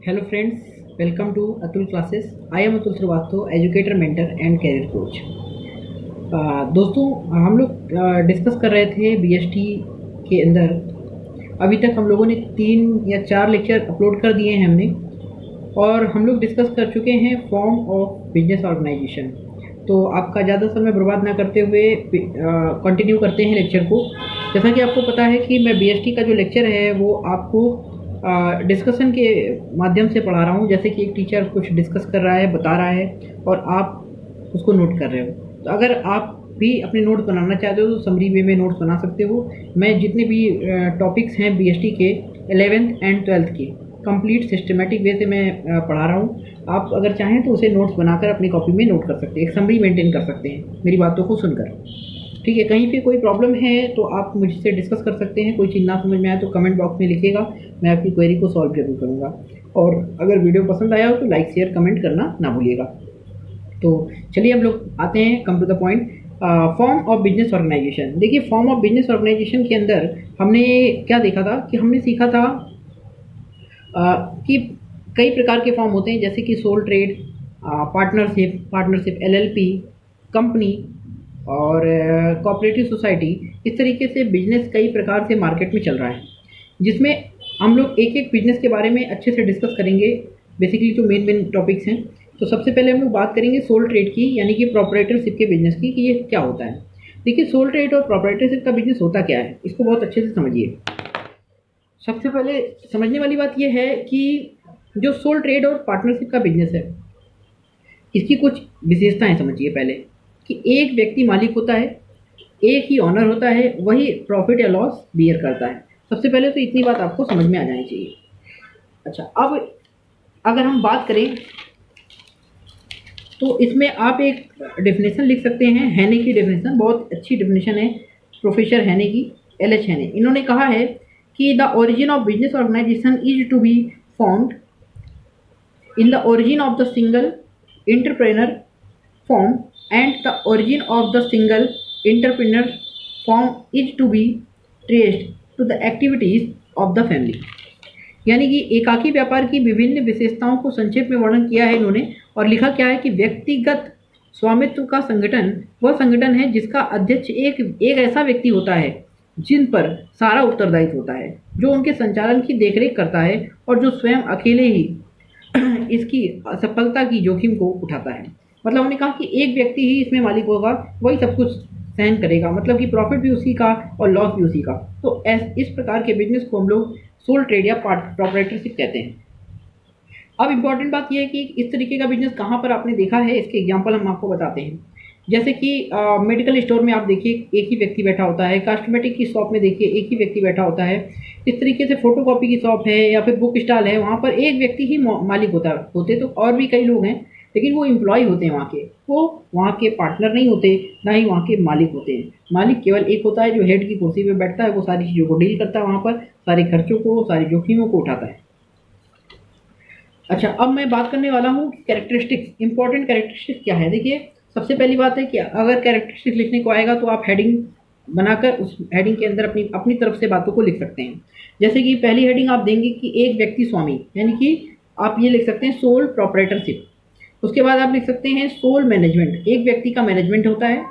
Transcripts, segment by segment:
Hello friends, welcome to Atul classes. I am Atul Srivastava, educator, mentor and career coach. दोस्तों हम लोग discuss कर रहे थे बीएसटी के अंदर। अभी तक हम लोगों ने 3 या 4 लेक्चर अपलोड कर दिए हैं हमने, और हम लोग डिस्कस कर चुके हैं फॉर्म ऑफ बिजनेस ऑर्गेनाइजेशन। तो आपका ज़्यादा समय बर्बाद ना करते हुए कंटिन्यू करते हैं लेक्चर को। जैसा कि आपको पता है कि मैं बीएसटी का जो लेक्चर है वो आपको डिस्कशन के माध्यम से पढ़ा रहा हूँ। जैसे कि एक टीचर कुछ डिस्कस कर रहा है, बता रहा है और आप उसको नोट कर रहे हो। तो अगर आप भी अपने नोट्स बनाना चाहते हो तो समरी वे में नोट्स बना सकते हो। मैं जितने भी टॉपिक्स हैं बीएसटी के 11th एंड 12th के कंप्लीट सिस्टमेटिक वे से मैं पढ़ा रहा हूँ। आप अगर चाहें तो उसे नोट्स बनाकर अपनी कॉपी में नोट कर सकते हैं, एक समरी मेंटेन कर सकते हैं मेरी बातों को सुनकर। ठीक है, कहीं पे कोई प्रॉब्लम है तो आप मुझसे डिस्कस कर सकते हैं। कोई चीज़ ना समझ में आए तो कमेंट बॉक्स में लिखिएगा, मैं आपकी क्वेरी को सॉल्व जरूर करूँगा। और अगर वीडियो पसंद आया हो तो लाइक शेयर कमेंट करना ना भूलिएगा। तो चलिए हम लोग आते हैं, come to the point. Form of business organisation. देखिए, फॉर्म ऑफ बिजनेस ऑर्गेनाइजेशन के अंदर हमने क्या देखा था कि हमने सीखा था कि कई प्रकार के फॉर्म होते हैं, जैसे कि sole trade, partnership, LLP, company और कोऑपरेटिव सोसाइटी। इस तरीके से बिजनेस कई प्रकार से मार्केट में चल रहा है, जिसमें हम लोग एक एक बिजनेस के बारे में अच्छे से डिस्कस करेंगे। बेसिकली जो मेन टॉपिक्स हैं, तो सबसे पहले हम लोग बात करेंगे सोल ट्रेड की, यानी कि प्रोप्राइटरशिप के बिजनेस की, कि ये क्या होता है। देखिए, सोल ट्रेड और प्रोप्राइटरशिप का बिजनेस होता क्या है, इसको बहुत अच्छे से समझिए। सबसे पहले समझने वाली बात यह है कि जो सोल ट्रेड और पार्टनरशिप का बिजनेस है, इसकी कुछ विशेषताएं समझिए पहले। कि एक व्यक्ति मालिक होता है, एक ही ऑनर होता है, वही प्रॉफिट या लॉस बियर करता है। सबसे पहले तो इतनी बात आपको समझ में आ जानी चाहिए। अच्छा, अब अगर हम बात करें तो इसमें आप एक डेफिनेशन लिख सकते हैं, हैने की डेफिनेशन, बहुत अच्छी डेफिनेशन है प्रोफेसर हैने की, एल.एच. हैने। इन्होंने कहा है कि the origin of business organisation is to be found in the origin of the single entrepreneur form, and the origin of the single entrepreneur form is to be traced to the activities of the family। यानी कि एकाकी व्यापार की विभिन्न विशेषताओं को संक्षेप में वर्णन किया है इन्होंने, और लिखा क्या है कि व्यक्तिगत स्वामित्व का संगठन वह संगठन है जिसका अध्यक्ष एक ऐसा व्यक्ति होता है जिन पर सारा उत्तरदायित्व होता है, जो उनके संचालन की देखरेख करता है और जो स्वयं अकेले ही इसकी असफलता की जोखिम को उठाता है। मतलब हमने कहा कि एक व्यक्ति ही इसमें मालिक होगा, वही सब कुछ सहन करेगा, मतलब कि प्रॉफिट भी उसी का और लॉस भी उसी का। तो इस प्रकार के बिजनेस को हम लोग सोल ट्रेड या प्रोप्राइटरशिप कहते हैं। अब इम्पॉर्टेंट बात यह है कि इस तरीके का बिजनेस कहाँ पर आपने देखा है, इसके एग्जाम्पल हम आपको बताते हैं। जैसे कि मेडिकल स्टोर में आप देखिए एक ही व्यक्ति बैठा होता है, कॉस्मेटिक की शॉप में देखिए एक ही व्यक्ति बैठा होता है। इस तरीके से फोटोकॉपी की शॉप है या फिर बुक स्टॉल है, वहाँ पर एक व्यक्ति ही मालिक होते तो और भी कई लोग हैं, लेकिन वो एम्प्लॉय होते हैं वहाँ के, वो वहाँ के पार्टनर नहीं होते, ना ही वहाँ के मालिक होते हैं। मालिक केवल एक होता है जो हेड की कुर्सी पे बैठता है, वो सारी चीज़ों को डील करता है, वहाँ पर सारे खर्चों को, सारी जोखिमों को उठाता है। अच्छा, अब मैं बात करने वाला हूँ कैरेक्टरिस्टिक्स, इंपॉर्टेंट कैरेक्टरिस्टिक्स क्या है। देखिए, सबसे पहली बात है कि अगर कैरेक्टरिस्टिक्स लिखने को आएगा तो आप हेडिंग बनाकर उस हेडिंग के अंदर अपनी तरफ से बातों को लिख सकते हैं। जैसे कि पहली हेडिंग आप देंगे कि एक व्यक्ति स्वामी, यानी कि आप ये लिख सकते हैं सोल प्रोप्राइटरशिप। उसके बाद आप लिख सकते हैं सोल मैनेजमेंट, एक व्यक्ति का मैनेजमेंट होता है।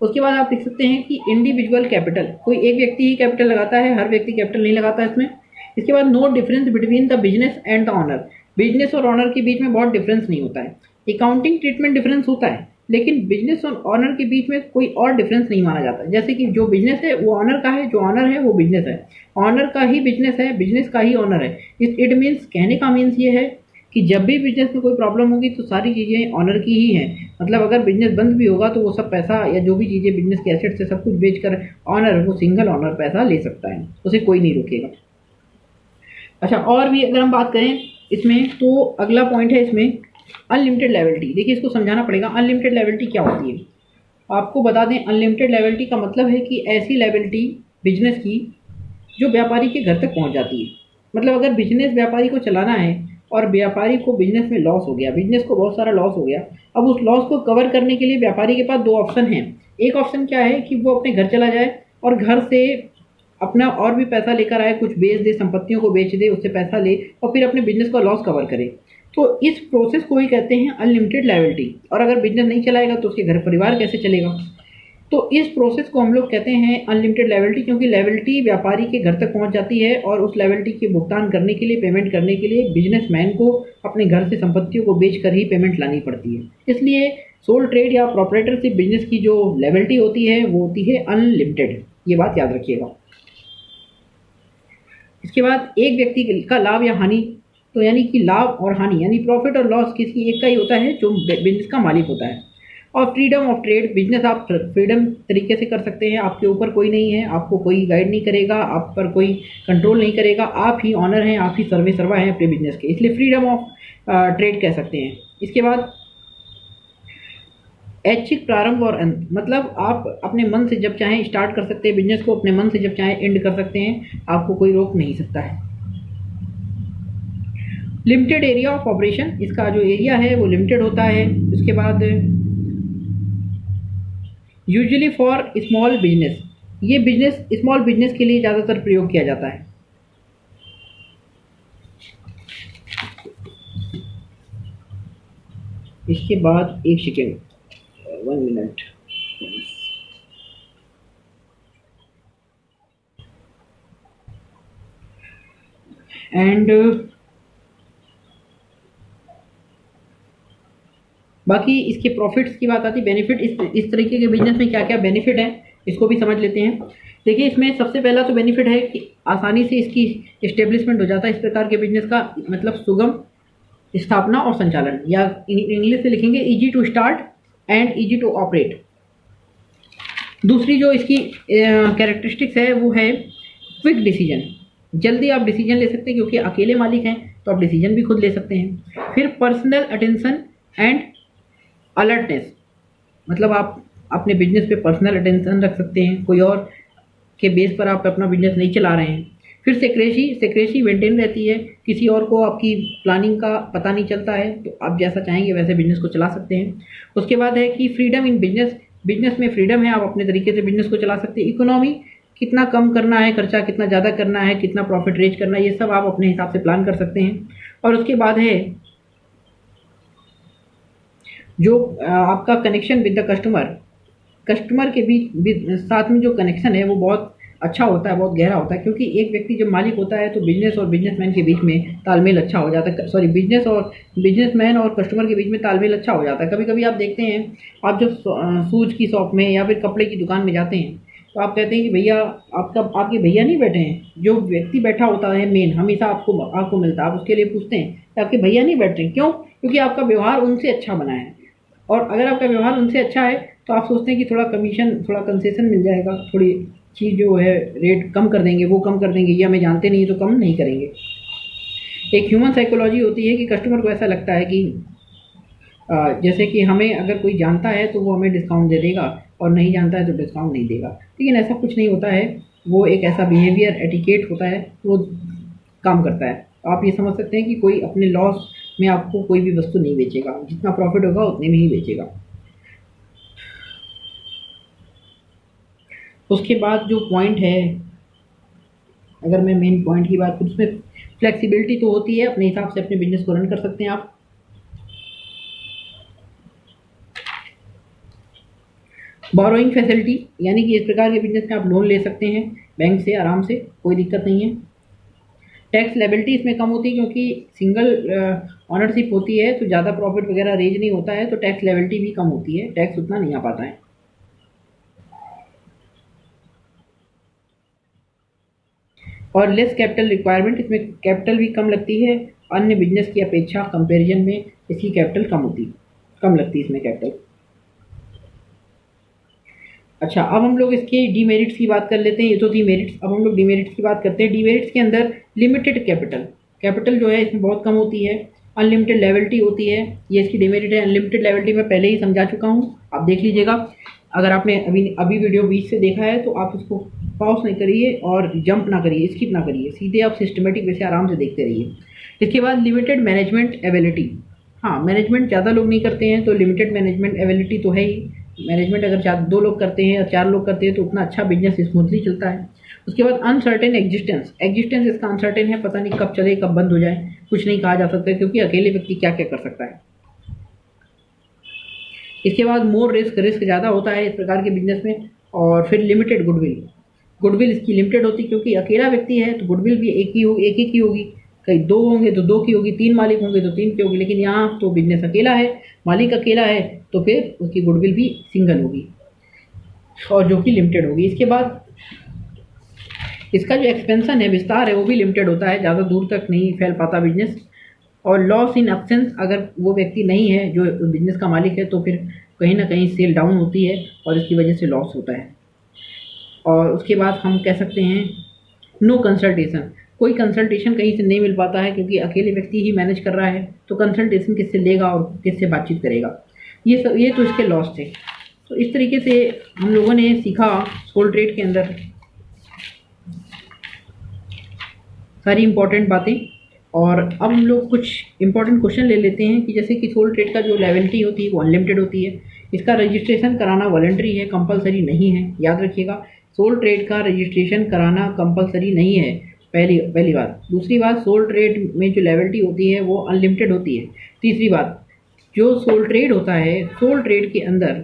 उसके बाद आप लिख सकते हैं कि इंडिविजुअल कैपिटल, कोई एक व्यक्ति ही कैपिटल लगाता है, हर व्यक्ति कैपिटल नहीं लगाता इसमें। इसके बाद no difference between the business and the owner, business और ऑनर के बीच में बहुत डिफरेंस नहीं होता है। अकाउंटिंग ट्रीटमेंट डिफरेंस होता है, लेकिन बिजनेस और ऑनर के बीच में कोई और डिफरेंस नहीं माना जाता। जैसे कि जो बिजनेस है वो ऑनर का है, जो ऑनर है वो बिजनेस है, ऑनर का ही बिजनेस है, बिजनेस का ही ऑनर है। इट मीन्स, कहने का मीन्स ये है कि जब भी बिजनेस में कोई प्रॉब्लम होगी तो सारी चीज़ें ऑनर की ही हैं। मतलब अगर बिजनेस बंद भी होगा तो वो सब पैसा या जो भी चीज़ें बिजनेस के एसेट से सब कुछ बेचकर ऑनर, वो सिंगल ऑनर पैसा ले सकता है, उसे कोई नहीं रोकेगा। अच्छा, और भी अगर हम बात करें इसमें तो अगला पॉइंट है इसमें अनलिमिटेड लायबिलिटी। देखिए, इसको समझाना पड़ेगा, अनलिमिटेड लायबिलिटी क्या होती है। आपको बता दें, अनलिमिटेड लायबिलिटी का मतलब है कि ऐसी लायबिलिटी बिजनेस की जो व्यापारी के घर तक पहुंच जाती है। मतलब अगर बिजनेस व्यापारी को चलाना है और व्यापारी को बिजनेस में लॉस हो गया, बिजनेस को बहुत सारा लॉस हो गया, अब उस लॉस को कवर करने के लिए व्यापारी के पास 2 ऑप्शन हैं। एक ऑप्शन क्या है कि वो अपने घर चला जाए और घर से अपना और भी पैसा लेकर आए, कुछ बेच दे, संपत्तियों को बेच दे, उससे पैसा ले और फिर अपने बिजनेस का लॉस कवर करे। तो इस प्रोसेस को ही कहते हैं अनलिमिटेड लायबिलिटी। और अगर बिजनेस नहीं चलाएगा तो उसके घर परिवार कैसे चलेगा? तो इस प्रोसेस को हम लोग कहते हैं अनलिमिटेड लायबिलिटी, क्योंकि लायबिलिटी व्यापारी के घर तक पहुंच जाती है और उस लायबिलिटी के भुगतान करने के लिए, पेमेंट करने के लिए बिजनेसमैन को अपने घर से संपत्तियों को बेचकर ही पेमेंट लानी पड़ती है। इसलिए सोल ट्रेड या प्रोप्राइटरशिप बिजनेस की जो लायबिलिटी होती है वो होती है अनलिमिटेड। ये बात याद रखिएगा। इसके बाद एक व्यक्ति का लाभ या हानि, तो यानी कि लाभ और हानि यानी प्रॉफिट और लॉस किसी एक का ही होता है जो बिजनेस का मालिक होता है। और फ्रीडम ऑफ ट्रेड, बिजनेस आप फ्रीडम तरीके से कर सकते हैं, आपके ऊपर कोई नहीं है, आपको कोई गाइड नहीं करेगा, आप पर कोई कंट्रोल नहीं करेगा, आप ही ऑनर हैं, आप ही सर्वा हैं अपने बिजनेस के, इसलिए फ्रीडम ऑफ ट्रेड कह सकते हैं। इसके बाद ऐच्छिक प्रारंभ और अंत, मतलब आप अपने मन से जब चाहें स्टार्ट कर सकते हैं बिजनेस को, अपने मन से जब चाहें एंड कर सकते हैं, आपको कोई रोक नहीं सकता है। लिमिटेड एरिया ऑफ ऑपरेशन, इसका जो एरिया है वो लिमिटेड होता है। उसके बाद यूजुअली फॉर स्मॉल बिजनेस, ये बिजनेस स्मॉल बिजनेस के लिए ज़्यादातर प्रयोग किया जाता है। इसके बाद एक सेकेंड, 1 मिनट। एंड बाकी इसके प्रॉफिट्स की बात आती है, बेनिफिट, इस तरीके के बिजनेस में क्या क्या बेनिफिट है इसको भी समझ लेते हैं। देखिए, इसमें सबसे पहला तो बेनिफिट है कि आसानी से इसकी इस्टेब्लिशमेंट हो जाता है। इस प्रकार के बिजनेस का मतलब सुगम स्थापना और संचालन, या इंग्लिश से लिखेंगे easy to start and easy to operate. दूसरी जो इसकी कैरेक्टरिस्टिक्स है वो है क्विक डिसीजन, जल्दी आप डिसीजन ले सकते हैं, क्योंकि अकेले मालिक हैं तो आप डिसीजन भी खुद ले सकते हैं। फिर पर्सनल अटेंशन एंड अलर्टनेस, मतलब आप अपने बिजनेस पे पर्सनल अटेंशन रख सकते हैं, कोई और के बेस पर आप अपना बिजनेस नहीं चला रहे हैं। फिर सेक्रेसी मेंटेन रहती है, किसी और को आपकी प्लानिंग का पता नहीं चलता है, तो आप जैसा चाहेंगे वैसे बिजनेस को चला सकते हैं। उसके बाद है कि फ्रीडम इन बिजनेस में फ्रीडम है, आप अपने तरीके से बिजनेस को चला सकते हैं। इकोनॉमी, कितना कम करना है खर्चा, कितना ज़्यादा करना है, कितना प्रॉफिट रेज करना है, ये सब आप अपने हिसाब से प्लान कर सकते हैं। और उसके बाद है जो आपका कनेक्शन विद द कस्टमर के बीच साथ में जो कनेक्शन है वो बहुत अच्छा होता है, बहुत गहरा होता है, क्योंकि एक व्यक्ति जब मालिक होता है तो बिजनेस और बिजनेसमैन के बीच में तालमेल अच्छा हो जाता है। सॉरी, बिजनेसमैन और कस्टमर के बीच में तालमेल अच्छा हो जाता है। कभी कभी आप देखते हैं, आप जब शूज की शॉप में या फिर कपड़े की दुकान में जाते हैं तो आप कहते हैं कि भैया आपके भैया नहीं बैठे हैं। जो व्यक्ति बैठा होता है मेन, हमेशा आपको मिलता है, आप उसके लिए पूछते हैं कि आपके भैया नहीं बैठ रहे, क्यों? क्योंकि आपका व्यवहार उनसे अच्छा बना है। और अगर आपका व्यवहार उनसे अच्छा है तो आप सोचते हैं कि थोड़ा कमीशन, थोड़ा कंसेशन मिल जाएगा, थोड़ी चीज़ जो है रेट कम कर देंगे, वो कम कर देंगे, ये हमें जानते नहीं तो कम नहीं करेंगे। एक ह्यूमन साइकोलॉजी होती है कि कस्टमर को ऐसा लगता है कि जैसे कि हमें अगर कोई जानता है तो वो हमें डिस्काउंट दे देगा और नहीं जानता है तो डिस्काउंट नहीं देगा, लेकिन ऐसा कुछ नहीं होता है। वो एक ऐसा बिहेवियर, एटिकेट होता है, वो काम करता है। आप ये समझ सकते हैं कि कोई अपने लॉस में आपको कोई भी वस्तु नहीं बेचेगा, जितना प्रॉफिट होगा उतने में ही बेचेगा। उसके बाद जो पॉइंट है, अगर मैं मेन पॉइंट की बात करूँ, उसमें फ्लेक्सिबिलिटी तो होती है, अपने हिसाब से अपने बिजनेस को रन कर सकते हैं आप। बोरोइंग फैसिलिटी, यानी कि इस प्रकार के बिजनेस में आप लोन ले सकते हैं बैंक से आराम से, कोई दिक्कत नहीं है। टैक्स लायबिलिटी इसमें कम होती है, क्योंकि सिंगल ऑनरशिप होती है तो ज़्यादा प्रॉफिट वगैरह रेज नहीं होता है, तो टैक्स लायबिलिटी भी कम होती है, टैक्स उतना नहीं आ पाता है। और लेस कैपिटल रिक्वायरमेंट, इसमें कैपिटल भी कम लगती है, अन्य बिजनेस की अपेक्षा कंपैरिजन में इसकी कैपिटल कम लगती है इसमें कैपिटल। अच्छा, अब हम लोग इसके डीमेरिट्स की बात कर लेते हैं। ये तो थी मेरिट्स, अब हम लोग डीमेरिट्स की बात करते हैं। डीमेरिट्स के अंदर लिमिटेड कैपिटल जो है इसमें बहुत कम होती है, अनलिमिटेड लायबिलिटी होती है, ये इसकी डीमेरिट है। अनलिमिटेड लायबिलिटी मैं पहले ही समझा चुका हूँ, आप देख लीजिएगा। अगर आपने अभी वीडियो बीच से देखा है तो आप उसको पॉज नहीं करिए और जंप ना करिए, स्किप ना करिए, सीधे आप सिस्टमेटिक वैसे आराम से देखते रहिए। इसके बाद लिमिटेड मैनेजमेंट एबिलिटी, हाँ, मैनेजमेंट ज़्यादा लोग नहीं करते हैं तो लिमिटेड मैनेजमेंट एबिलिटी तो है ही। मैनेजमेंट अगर 2 लोग करते हैं या 4 लोग करते हैं तो उतना अच्छा बिजनेस स्मूथली चलता है। उसके बाद अनसर्टेन एग्जिस्टेंस, एग्जिस्टेंस इसका अनसर्टेन है, पता नहीं कब चले कब बंद हो जाए, कुछ नहीं कहा जा सकता है क्योंकि अकेले व्यक्ति क्या क्या कर सकता है। इसके बाद मोर रिस्क, रिस्क ज़्यादा होता है इस प्रकार के बिजनेस में। और फिर लिमिटेड गुडविल, गुडविल इसकी लिमिटेड होती है क्योंकि अकेला व्यक्ति है तो गुडविल भी एक ही की होगी, कहीं दो होंगे तो दो की होगी, तीन मालिक होंगे तो तीन की होगी, लेकिन यहाँ तो बिजनेस अकेला है, मालिक अकेला है तो फिर उसकी गुडविल भी सिंगल होगी और जो कि लिमिटेड होगी। इसके बाद इसका जो एक्सपेंशन है, विस्तार है, वो भी लिमिटेड होता है, ज़्यादा दूर तक नहीं फैल पाता बिजनेस। और लॉस इन एब्सेंस, अगर वो व्यक्ति नहीं है जो बिजनेस का मालिक है तो फिर कहीं ना कहीं सेल डाउन होती है और इसकी वजह से लॉस होता है। और उसके बाद हम कह सकते हैं नो कंसल्टेशन, कोई कंसल्टेशन कहीं से नहीं मिल पाता है क्योंकि अकेले व्यक्ति ही मैनेज कर रहा है, तो कंसल्टेशन किससे लेगा और किससे बातचीत करेगा। ये तो इसके लॉस थे। तो इस तरीके से हम लोगों ने सीखा सोल ट्रेड के अंदर सारी इंपॉर्टेंट बातें। और अब हम लोग कुछ इंपॉर्टेंट क्वेश्चन ले लेते हैं कि जैसे कि सोल ट्रेड का जो लायबिलिटी होती है वो अनलिमिटेड होती है, इसका रजिस्ट्रेशन कराना वॉलंटरी है, कंपलसरी नहीं है, याद रखिएगा। सोल ट्रेड का रजिस्ट्रेशन कराना कंपलसरी नहीं है, पहली बात। दूसरी बात, सोल ट्रेड में जो लायबिलिटी होती है वो अनलिमिटेड होती है। तीसरी बात, जो सोल ट्रेड होता है, सोल ट्रेड के अंदर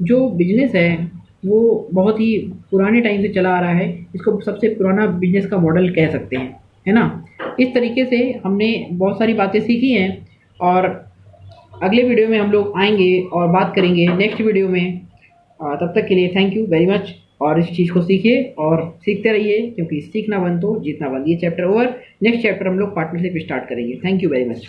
जो बिजनेस है वो बहुत ही पुराने टाइम से चला आ रहा है, इसको सबसे पुराना बिजनेस का मॉडल कह सकते हैं, है ना। इस तरीके से हमने बहुत सारी बातें सीखी हैं और अगले वीडियो में हम लोग आएंगे और बात करेंगे नेक्स्ट वीडियो में। तब तक के लिए थैंक यू वेरी मच। और इस चीज़ को सीखिए और सीखते रहिए क्योंकि सीखना बंद तो जीतना बंद। ये चैप्टर ओवर, नेक्स्ट चैप्टर हम लोग पार्टनरशिप स्टार्ट करेंगे। Thank you very much.